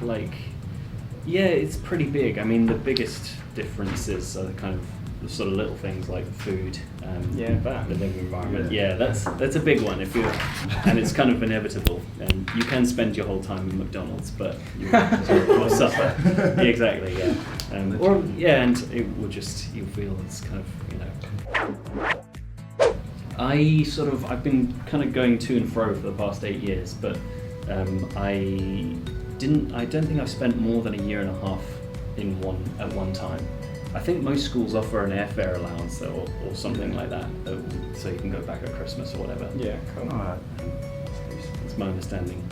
like, yeah, it's pretty big. I mean, the biggest differences are kind of the sort of little things like food, that. the living environment. Yeah, that's a big one. And it's kind of inevitable. And you can spend your whole time in McDonald's, but you'll suffer. Yeah, exactly. Yeah. And it will just, you feel it's kind of, I've been kind of going to and fro for the past 8 years, but I don't think I've spent more than a year and a half at one time. I think most schools offer an airfare allowance or something like that, so you can go back at Christmas or whatever. Yeah, cool. That's my understanding.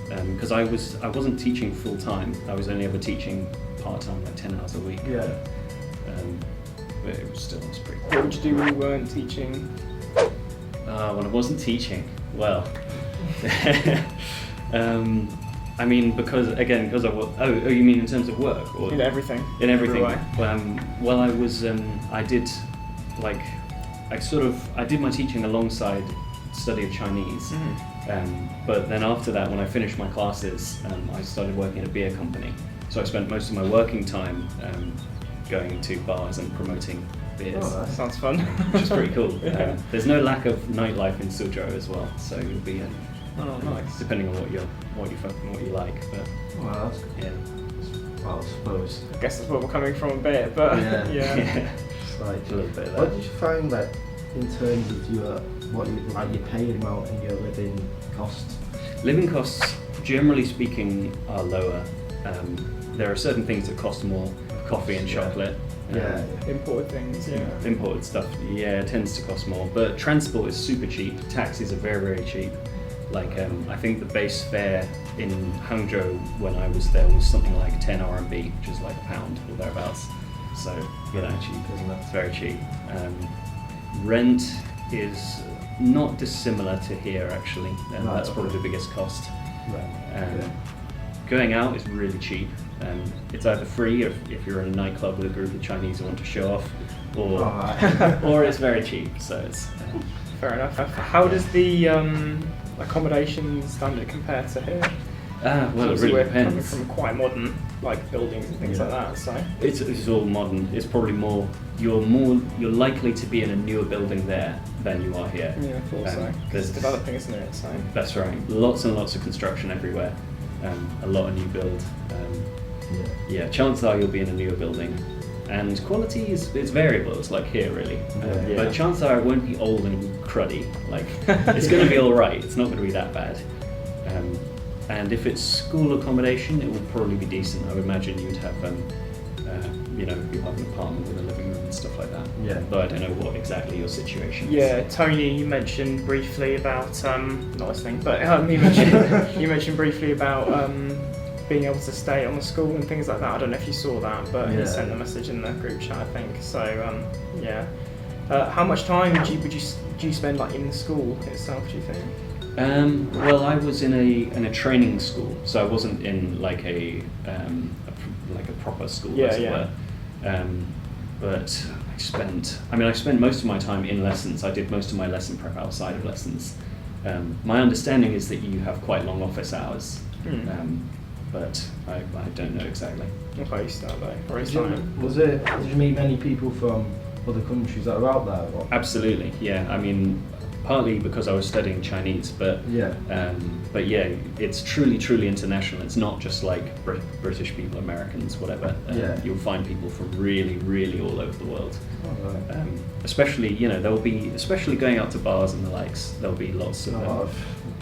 Because I wasn't teaching full time. I was only ever teaching part time, like 10 hours a week. Yeah. But it was pretty cool. What would you do when you weren't teaching? When I wasn't teaching, well, I mean, because I you mean in terms of work or in everything? In everything. Everywhere. Well, I was I did my teaching alongside study of Chinese. Mm-hmm. But then after that, when I finished my classes, I started working at a beer company. So I spent most of my working time going to bars and promoting beers. Oh, that sounds fun. Which is pretty cool. Yeah. There's no lack of nightlife in Suzhou as well, so you'll be nice. depending on what you like. But well, that's good. Yeah. Well, I suppose. I guess that's where we're coming from a bit, but yeah. It's like a little bit of that. What did you find that in terms of your pay amount and your living costs? Living costs, generally speaking, are lower. There are certain things that cost more, coffee and chocolate. Imported things, Imported stuff, tends to cost more. But transport is super cheap. Taxis are very, very cheap. Like, I think the base fare in Hangzhou when I was there was something like 10 RMB, which is like £1 or thereabouts. So, cheap, isn't it? It's very cheap. Rent is not dissimilar to here, actually. That's probably the biggest cost. Right. Going out is really cheap. It's either free if you're in a nightclub with a group of Chinese who want to show off, or it's very cheap. So it's fair enough. How does the accommodation standard compare to here? Well, it really we're depends. coming from quite modern buildings and things like that. So it's all modern. It's probably you're likely to be in a newer building there than you are here. Yeah, of course. It's developing, isn't it? So that's right. Lots and lots of construction everywhere. A lot of new build. Chances are you'll be in a newer building, and quality is variable. It's like here, really. But chances are it won't be old and cruddy. Like it's going to be all right. It's not going to be that bad. And if it's school accommodation, it will probably be decent. I would imagine you'd have, you'll have an apartment with a living room and stuff like that. Yeah. Though I don't know what exactly your situation is. Yeah, Tony, you mentioned briefly about not listening, but you mentioned briefly about being able to stay on the school and things like that. I don't know if you saw that, but he sent a message in the group chat, I think. So how much time would you spend in the school itself? Do you think? Well, I was in a training school, so I wasn't in like a proper school, as it were. But I spent most of my time in lessons. I did most of my lesson prep outside of lessons. My understanding is that you have quite long office hours, but I don't know exactly. Okay, you start though. Did you meet many people from other countries that are out there? Or? Absolutely, yeah. I mean, partly because I was studying Chinese, but it's truly international. It's not just like British people, Americans, whatever. You'll find people from really all over the world. Oh, right. Especially, there'll be, especially going out to bars and the likes, there'll be lots of a lot of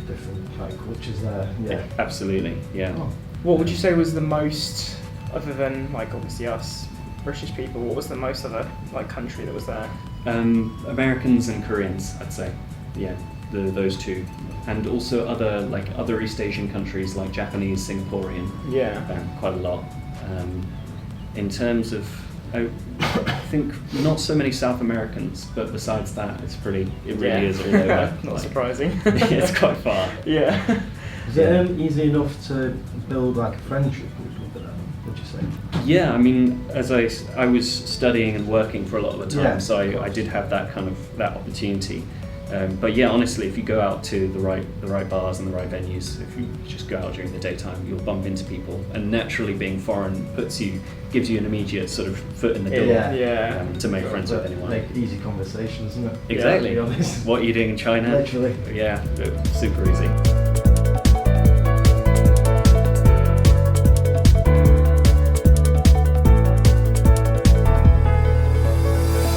different cultures there. Yeah, absolutely. Yeah. Oh. What would you say was the most, other than obviously us British people, what was the most other country that was there? Americans and Koreans, I'd say. Yeah, those two, and also other East Asian countries like Japanese, Singaporean. Yeah. Quite a lot. In terms of, I think not so many South Americans, but besides that, it really is all over. Not surprising. It's quite far. Yeah. Is it easy enough to build a friendship with people then, would you say? Yeah, I mean, as I was studying and working for a lot of the time, so I did have that kind of that opportunity. But yeah, honestly, if you go out to the right bars and the right venues, if you just go out during the daytime, you'll bump into people, and naturally being foreign gives you an immediate sort of foot in the door to make friends with anyone. Like easy conversations, isn't it? Exactly. Yeah, to be honest. What are you doing in China? Literally. Yeah, super easy.